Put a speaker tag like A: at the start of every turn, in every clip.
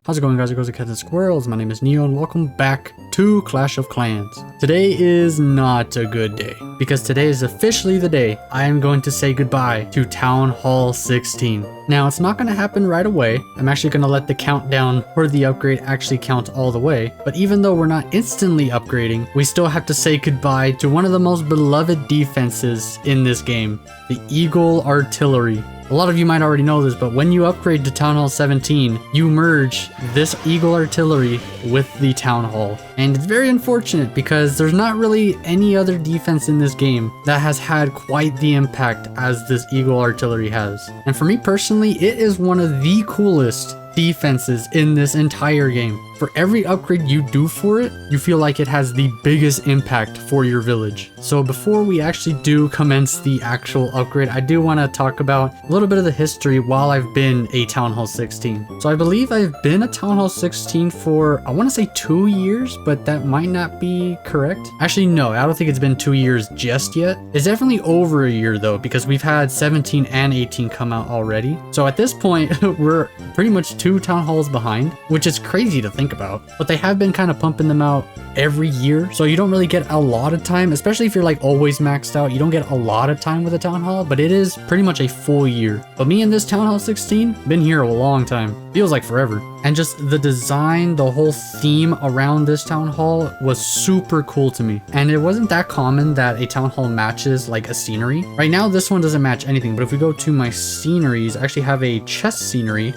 A: How's it going, guys? It goes to Cats and Squirrels. My name is Neo and welcome back to Clash of Clans. Today is not a good day because today is officially the day I am going to say goodbye to Town Hall 16. Now, it's not going to happen right away. I'm actually going to let the countdown for the upgrade actually count all the way. But even though we're not instantly upgrading, we still have to say goodbye to one of the most beloved defenses in this game, the Eagle Artillery. A lot of you might already know this, but when you upgrade to Town Hall 17, you merge this Eagle Artillery with the Town Hall. And it's very unfortunate because there's not really any other defense in this game that has had quite the impact as this Eagle Artillery has. And for me personally, it is one of the coolest defenses in this entire game. For every upgrade you do for it, you feel like it has the biggest impact for your village. So before we actually do commence the actual upgrade, I do want to talk about a little bit of the history while I've been a Town Hall 16. So I believe I've been a Town Hall 16 for, I want to say 2 years, but that might not be correct. Actually, no, I don't think it's been 2 years just yet. It's definitely over a year though, because we've had 17 and 18 come out already. So at this point, we're pretty much 2 Town Halls behind, which is crazy to think about, but they have been kind of pumping them out every year, so you don't really get a lot of time, especially if you're like always maxed out. You don't get a lot of time with a Town Hall, but it is pretty much a full year. But me and this Town Hall 16 been here a long time, feels like forever. And just the design, the whole theme around this Town Hall was super cool to me. And it wasn't that common that a Town Hall matches like a scenery. Right now this one doesn't match anything, but if we go to my sceneries, I actually have a chest scenery,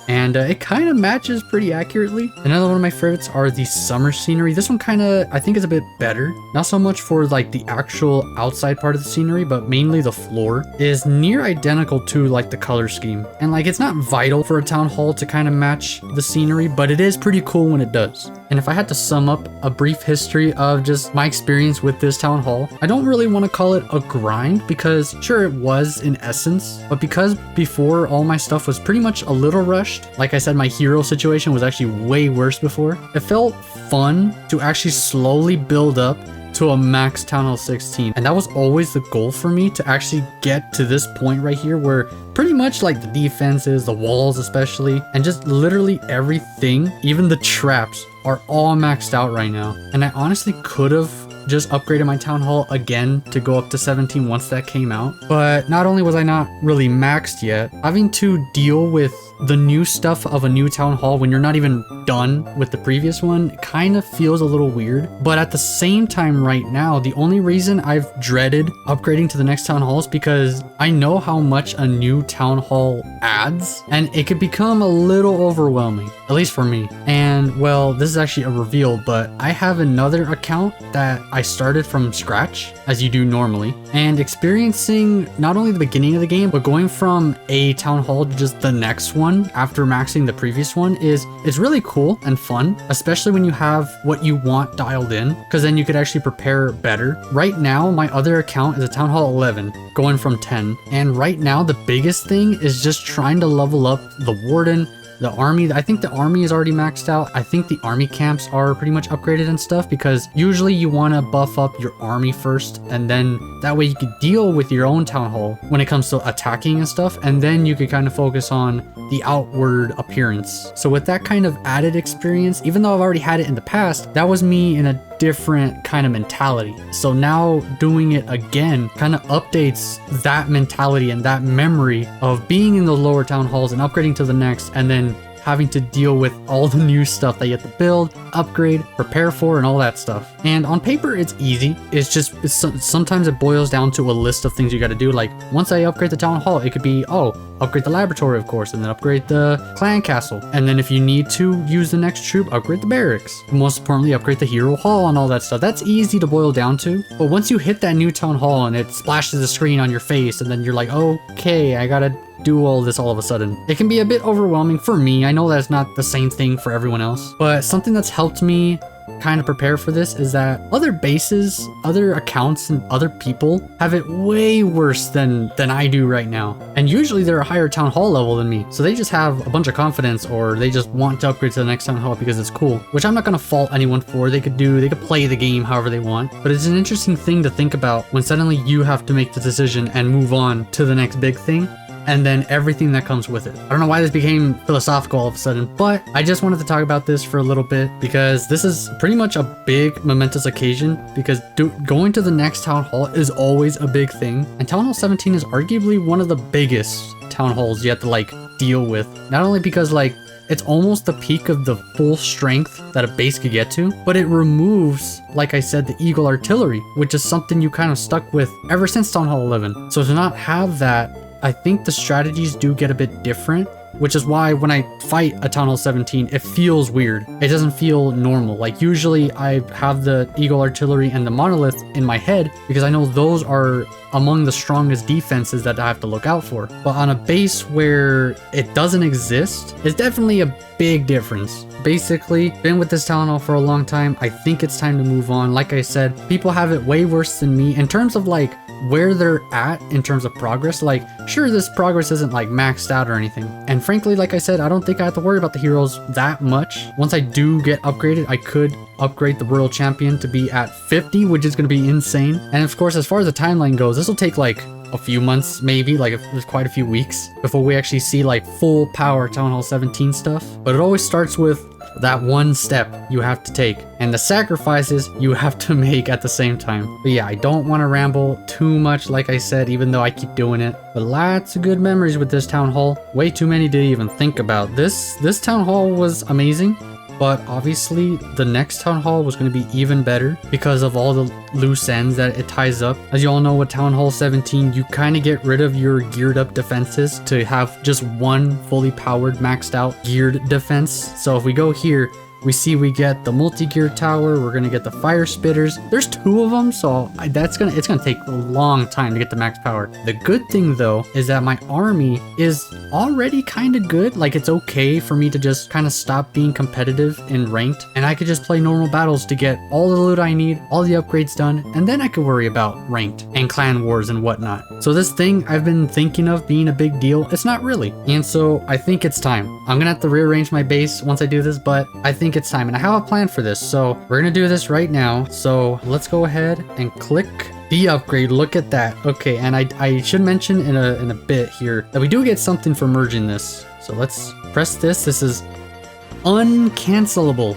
A: and it kind of matches pretty accurately. Another one of my favorites are the summer scenery. This one kind of, I think, is a bit better. Not so much for like the actual outside part of the scenery, but mainly the floor is near identical to like the color scheme. And like, it's not vital for a Town Hall to kind of match the scenery, but it is pretty cool when it does. And if I had to sum up a brief history of just my experience with this Town Hall, I don't really want to call it a grind because sure it was in essence, but because before all my stuff was pretty much a little rushed. Like I said, my hero situation was actually way worse before. It felt fun to actually slowly build up to a max Town Hall 16. And that was always the goal for me, to actually get to this point right here where pretty much like the defenses, the walls especially, and just literally everything, even the traps, are all maxed out right now. And I honestly could have just upgraded my Town Hall again to go up to 17 once that came out. But not only was I not really maxed yet, having to deal with the new stuff of a new Town Hall when you're not even done with the previous one kind of feels a little weird. But at the same time right now, the only reason I've dreaded upgrading to the next Town Hall is because I know how much a new Town Hall adds, and it could become a little overwhelming, at least for me. And well, this is actually a reveal, but I have another account that I started from scratch, as you do normally, and experiencing not only the beginning of the game, but going from a Town Hall to just the next one after maxing the previous one is really cool and fun, especially when you have what you want dialed in, because then you could actually prepare better. Right now, my other account is a Town Hall 11, going from 10, and right now the biggest thing is just trying to level up the Warden, the army. I think the army is already maxed out. I think the army camps are pretty much upgraded and stuff, because usually you want to buff up your army first, and then that way you could deal with your own Town Hall when it comes to attacking and stuff, and then you could kind of focus on the outward appearance. So with that kind of added experience, even though I've already had it in the past, that was me in a different kind of mentality. So now doing it again kind of updates that mentality and that memory of being in the lower Town Halls and upgrading to the next, and then having to deal with all the new stuff that you have to build, upgrade, prepare for, and all that stuff. And on paper, it's easy. It's just, sometimes it boils down to a list of things you got to do. Like once I upgrade the Town Hall, it could be, oh, upgrade the laboratory, of course, and then upgrade the clan castle. And then if you need to use the next troop, upgrade the barracks. Most importantly, upgrade the hero hall and all that stuff. That's easy to boil down to. But once you hit that new Town Hall and it splashes the screen on your face, and then you're like, okay, I gotta do all this all of a sudden, it can be a bit overwhelming for me. I know that's not the same thing for everyone else, but something that's helped me kind of prepare for this is that other bases, other accounts, and other people have it way worse than I do right now. And usually they're a higher Town Hall level than me, so they just have a bunch of confidence, or they just want to upgrade to the next Town Hall because it's cool, which I'm not going to fault anyone for. They could play the game however they want, but it's an interesting thing to think about when suddenly you have to make the decision and move on to the next big thing. and then everything that comes with it. I don't know why this became philosophical all of a sudden, but I just wanted to talk about this for a little bit because this is pretty much a big momentous occasion, because going to the next town hall is always a big thing, and Town Hall 17 is arguably one of the biggest town halls you have to like deal with. Not only because like it's almost the peak of the full strength that a base could get to, but it removes, like I said, the Eagle Artillery, which is something you kind of stuck with ever since Town Hall 11. So to not have that, I think the strategies do get a bit different, which is why when I fight a Town Hall 17, it feels weird. It doesn't feel normal. Like usually I have the Eagle Artillery and the Monolith in my head because I know those are among the strongest defenses that I have to look out for. But on a base where it doesn't exist, it's definitely a big difference. Basically, been with this town hall for a long time. I think it's time to move on. Like I said, people have it way worse than me in terms of like where they're at in terms of progress. Like, sure, this progress isn't like maxed out or anything. And frankly, like I said, I don't think I have to worry about the heroes that much. Once I do get upgraded, I could upgrade the Royal Champion to be at 50, which is going to be insane. And of course, as far as the timeline goes, this will take like a few months, maybe like there's quite a few weeks before we actually see like full power Town Hall 17 stuff. But it always starts with that one step you have to take and the sacrifices you have to make at the same time. But yeah, I don't want to ramble too much, like I said, even though I keep doing it. But lots of good memories with this town hall. Way too many to even think about. This town hall was amazing. But obviously the next town hall was going to be even better because of all the loose ends that it ties up. As you all know, with Town Hall 17, you kind of get rid of your geared up defenses to have just one fully powered, maxed out geared defense. So if we go here, we see we get the multi-gear tower, we're gonna get the fire spitters. There's 2 of them, so it's gonna take a long time to get to max power. The good thing though is that my army is already kind of good. Like it's okay for me to just kind of stop being competitive in ranked, and I could just play normal battles to get all the loot I need, all the upgrades done, and then I could worry about ranked and clan wars and whatnot. So this thing I've been thinking of being a big deal, it's not really. And so I think it's time. I'm gonna have to rearrange my base once I do this, but I think it's time, and I have a plan for this, so we're gonna do this right now. So let's go ahead and click the upgrade. Look at that. Okay, and I should mention in a bit here that we do get something for merging this. So let's press this. This is uncancelable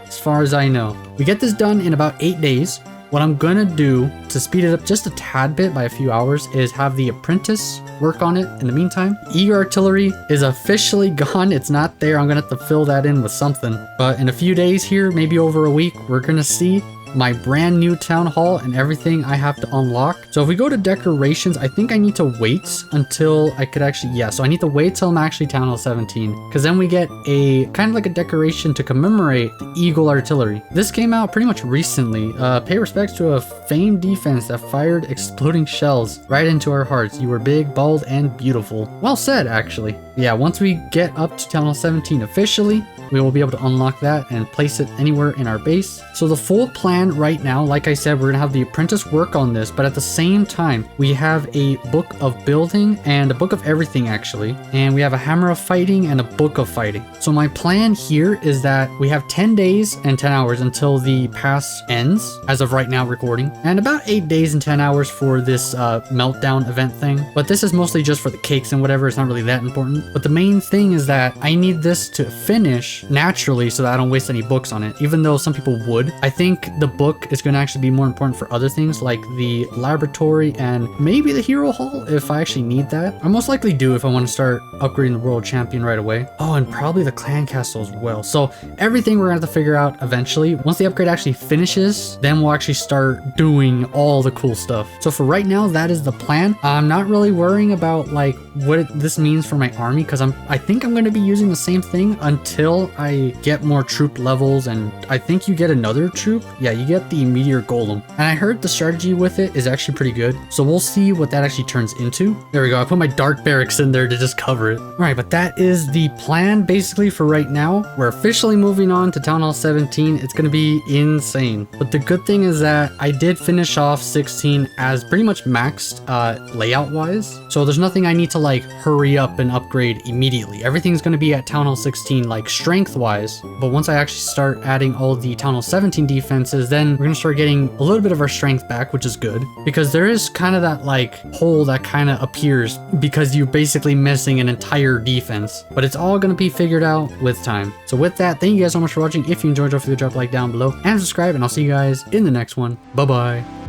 A: as far as I know. We get this done in about 8 days. What I'm gonna do to speed it up just a tad bit by a few hours is have the apprentice work on it in the meantime. Eager artillery is officially gone. It's not there. I'm gonna have to fill that in with something. But in a few days here, maybe over a week, we're gonna see my brand new town hall and everything I have to unlock. So if we go to decorations, I think I need to wait until I could actually, yeah, so I need to wait till I'm actually Town Hall 17, because then we get a kind of like a decoration to commemorate the Eagle Artillery. This came out pretty much recently. Pay respects to a famed defense that fired exploding shells right into our hearts. You were big, bald, and beautiful. Well said, actually. Yeah, once we get up to Town Hall 17 officially, we will be able to unlock that and place it anywhere in our base. So the full plan right now, like I said, we're gonna have the apprentice work on this, but at the same time, we have a book of building and a book of everything actually. And we have a hammer of fighting and a book of fighting. So my plan here is that we have 10 days and 10 hours until the pass ends, as of right now recording, and about 8 days and 10 hours for this meltdown event thing. But this is mostly just for the cakes and whatever. It's not really that important. But the main thing is that I need this to finish naturally so that I don't waste any books on it, even though some people would. I think the book is going to actually be more important for other things like the laboratory and maybe the hero hall if I actually need that. I most likely do if I want to start upgrading the world champion right away. Oh, and probably the clan castle as well. So everything we're going to have to figure out eventually. Once the upgrade actually finishes, then we'll actually start doing all the cool stuff. So for right now, that is the plan. I'm not really worrying about like what this means for my army, because I think I'm going to be using the same thing until I get more troop levels, and I think you get another troop. Yeah, you get the meteor golem, and I heard the strategy with it is actually pretty good, so we'll see what that actually turns into. There we go. I put my dark barracks in there to just cover it. All right, but that is the plan basically for right now. We're officially moving on to Town Hall 17. It's going to be insane, but the good thing is that I did finish off 16 as pretty much maxed layout wise, so there's nothing I need to like hurry up and upgrade immediately. Everything's going to be at Town Hall 16 like strength strength wise. But once I actually start adding all the Town Hall 17 defenses, then we're gonna start getting a little bit of our strength back, which is good, because there is kind of that like hole that kind of appears because you're basically missing an entire defense. But it's all gonna be figured out with time. So with that, thank you guys so much for watching. If you enjoyed, don't forget to drop a like down below and subscribe, and I'll see you guys in the next one. Bye bye.